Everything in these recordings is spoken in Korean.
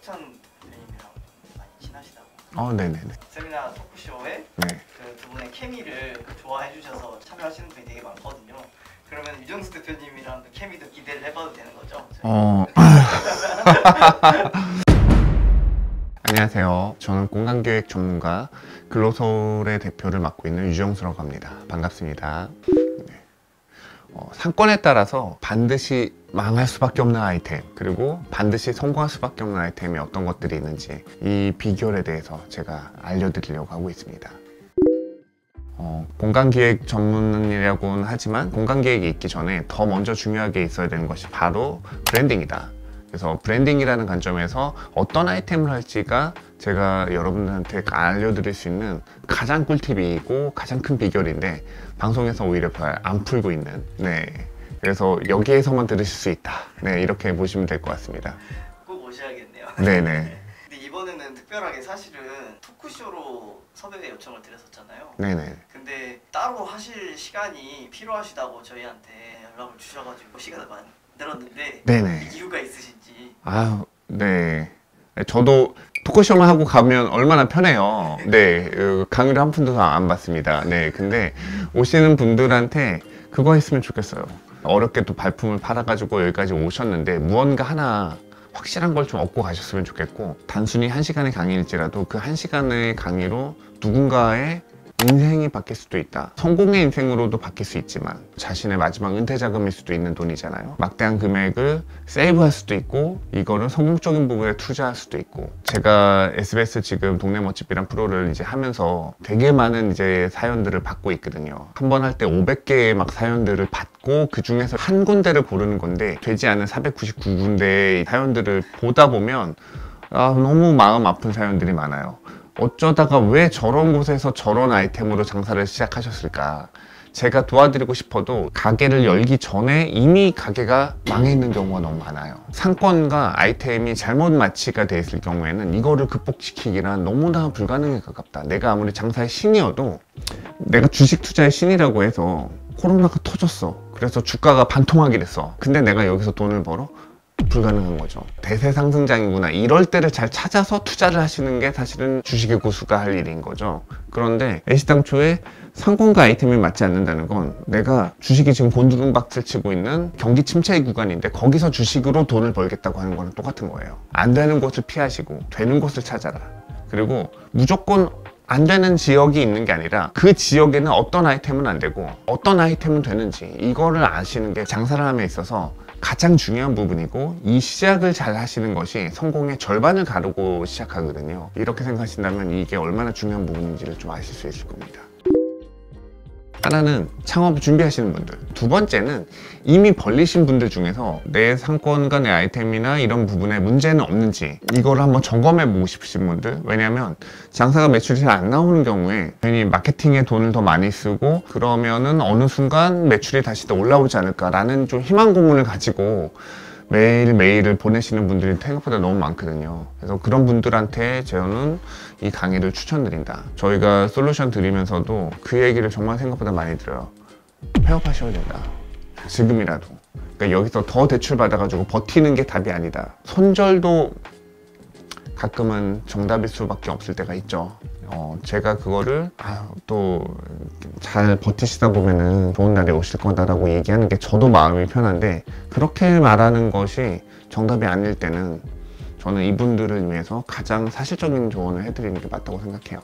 최석찬 대표님이랑 많이 친하시다고. 네네네. 세미나 토크쇼에 네. 그 두 분의 케미를 좋아해 주셔서 참여하시는 분이 되게 많거든요. 그러면 유정수 대표님이랑 그 케미도 기대를 해봐도 되는 거죠? 안녕하세요. 저는 공간기획 전문가 글로솔의 대표를 맡고 있는 유정수라고 합니다. 반갑습니다. 네. 상권에 따라서 반드시 망할 수밖에 없는 아이템, 그리고 반드시 성공할 수밖에 없는 아이템이 어떤 것들이 있는지 이 비결에 대해서 제가 알려드리려고 하고 있습니다. 공간기획 전문이라고는 하지만 공간기획이 있기 전에 더 먼저 중요하게 있어야 되는 것이 바로 브랜딩이다. 그래서 브랜딩이라는 관점에서 어떤 아이템을 할지가 제가 여러분들한테 알려드릴 수 있는 가장 꿀팁이고 가장 큰 비결인데 방송에서 오히려 잘 안 풀고 있는, 그래서 여기에서만 들으실 수 있다, 이렇게 보시면 될 것 같습니다. 꼭 오셔야겠네요. 네네. 근데 이번에는 특별하게 사실은 토크쇼로 섭외 요청을 드렸었잖아요. 네네. 근데 따로 하실 시간이 필요하시다고 저희한테 연락을 주셔가지고 시간을 만들었는데 네네. 이유가 있으신지. 네. 저도 토크쇼만 하고 가면 얼마나 편해요. 네, 강의를 한 푼도 안 받습니다. 네, 근데 오시는 분들한테 그거 했으면 좋겠어요. 어렵게 또 발품을 팔아가지고 여기까지 오셨는데 무언가 하나 확실한 걸 좀 얻고 가셨으면 좋겠고, 단순히 1시간의 강의일지라도 그 1시간의 강의로 누군가의 인생이 바뀔 수도 있다. 성공의 인생으로도 바뀔 수 있지만 자신의 마지막 은퇴 자금일 수도 있는 돈이잖아요. 막대한 금액을 세이브할 수도 있고 이거를 성공적인 부분에 투자할 수도 있고. 제가 SBS 지금 동네 멋집이란 프로를 이제 하면서 되게 많은 이제 사연들을 받고 있거든요. 한 번 할 때 500개의 막 사연들을 받고 그 중에서 한 군데를 고르는 건데 되지 않은 499군데의 사연들을 보다 보면 너무 마음 아픈 사연들이 많아요. 어쩌다가 왜 저런 곳에서 저런 아이템으로 장사를 시작하셨을까? 제가 도와드리고 싶어도 가게를 열기 전에 이미 가게가 망해 있는 경우가 너무 많아요. 상권과 아이템이 잘못 마취가 돼 있을 경우에는 이거를 극복시키기란 너무나 불가능에 가깝다. 내가 아무리 장사의 신이어도, 내가 주식 투자의 신이라고 해서 코로나가 터졌어. 그래서 주가가 반토막이 됐어. 근데 내가 여기서 돈을 벌어? 불가능한 거죠. 대세 상승장이구나, 이럴 때를 잘 찾아서 투자를 하시는 게 사실은 주식의 고수가 할 일인 거죠. 그런데 애시당초에 상권과 아이템이 맞지 않는다는 건, 내가 주식이 지금 곤두박질 치고 있는 경기 침체의 구간인데 거기서 주식으로 돈을 벌겠다고 하는 거랑 똑같은 거예요. 안 되는 곳을 피하시고 되는 곳을 찾아라. 그리고 무조건 안 되는 지역이 있는 게 아니라 그 지역에는 어떤 아이템은 안 되고 어떤 아이템은 되는지, 이거를 아시는 게 장사를 함에 있어서 가장 중요한 부분이고, 이 시작을 잘 하시는 것이 성공의 절반을 가르고 시작하거든요. 이렇게 생각하신다면 이게 얼마나 중요한 부분인지를 좀 아실 수 있을 겁니다. 하나는 창업 준비하시는 분들, 두 번째는 이미 벌리신 분들 중에서 내 상권과 내 아이템이나 이런 부분에 문제는 없는지 이걸 한번 점검해 보고 싶으신 분들. 왜냐하면 장사가 매출이 잘 안 나오는 경우에 괜히 마케팅에 돈을 더 많이 쓰고 그러면은 어느 순간 매출이 다시 또 올라오지 않을까라는 좀 희망 고문을 가지고 매일매일을 보내시는 분들이 생각보다 너무 많거든요. 그래서 그런 분들한테 저는 이 강의를 추천드린다. 저희가 솔루션 드리면서도 그 얘기를 정말 생각보다 많이 들어요. 폐업하셔야 된다, 지금이라도. 그러니까 여기서 더 대출 받아가지고 버티는 게 답이 아니다. 손절도 가끔은 정답일 수밖에 없을 때가 있죠. 제가 그거를 또 잘 버티시다 보면은 좋은 날이 오실 거다라고 얘기하는 게 저도 마음이 편한데, 그렇게 말하는 것이 정답이 아닐 때는 저는 이분들을 위해서 가장 사실적인 조언을 해드리는 게 맞다고 생각해요.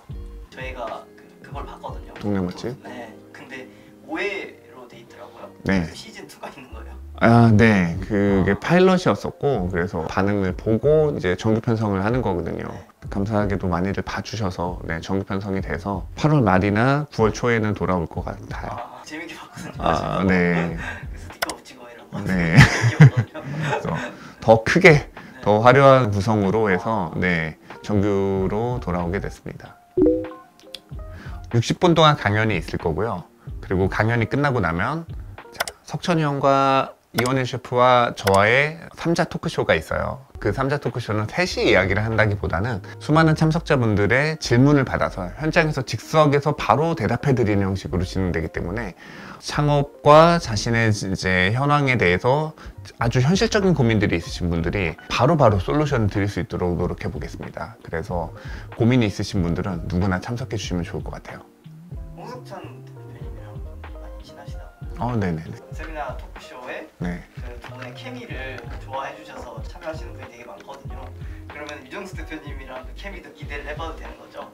저희가 그걸 봤거든요. 동네 멋집? 네. 근데 5회로 돼 있더라고요. 네. 시즌 2가 있는 거예요. 네. 그게 파일럿이었었고, 그래서 반응을 보고 이제 정규 편성을 하는 거거든요. 감사하게도 많이들 봐주셔서 정규 편성이 돼서 8월 말이나 9월 초에는 돌아올 것 같아요. 재밌게 봤거든요. 네. 스티커 붙이고 이런 거. 네. 그래서 더 크게, 더 화려한 구성으로 해서 정규로 돌아오게 됐습니다. 60분 동안 강연이 있을 거고요. 그리고 강연이 끝나고 나면 석천이 형과 이원일 셰프와 저와의 3자 토크쇼가 있어요. 그 3자 토크쇼는 셋이 이야기를 한다기보다는 수많은 참석자분들의 질문을 받아서 현장에서 즉석에서 바로 대답해 드리는 형식으로 진행되기 때문에 창업과 자신의 이제 현황에 대해서 아주 현실적인 고민들이 있으신 분들이 바로바로 솔루션을 드릴 수 있도록 노력해 보겠습니다. 그래서 고민이 있으신 분들은 누구나 참석해 주시면 좋을 것 같아요. 홍석천 대표님이랑 많이 친하시다. 네네네. 세미나 토크쇼에 네. 그 저번에 케미를 좋아해 주셔서 참여하시는 분이 되게 많거든요. 그러면 유정수 대표님이랑 그 케미도 기대를 해봐도 되는 거죠?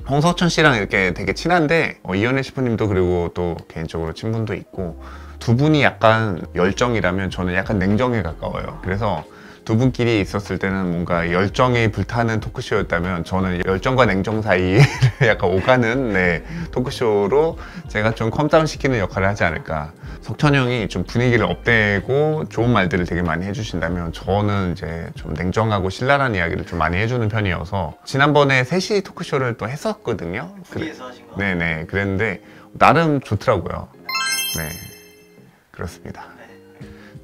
홍석천 씨랑 이렇게 되게 친한데 이현애 셰프님도 그리고 또 개인적으로 친분도 있고 두 분이 약간 열정이라면 저는 약간 냉정에 가까워요. 그래서 두 분끼리 있었을 때는 뭔가 열정이 불타는 토크쇼였다면 저는 열정과 냉정 사이를 약간 오가는 토크쇼로 제가 좀 컴다운 시키는 역할을 하지 않을까. 석천 형이 좀 분위기를 업되고 좋은 말들을 되게 많이 해주신다면 저는 이제 좀 냉정하고 신랄한 이야기를 좀 많이 해주는 편이어서 지난번에 셋이 토크쇼를 또 했었거든요. 후기에서 하신 거? 네네. 그랬는데 나름 좋더라고요. 네. 그렇습니다.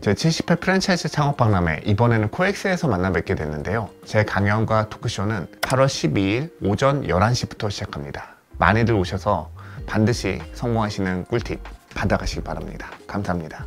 제78 프랜차이즈 창업 박람회, 이번에는 코엑스에서 만나 뵙게 됐는데요. 제 강연과 토크쇼는 8월 12일 오전 11시부터 시작합니다. 많이들 오셔서 반드시 성공하시는 꿀팁 받아가시기 바랍니다. 감사합니다.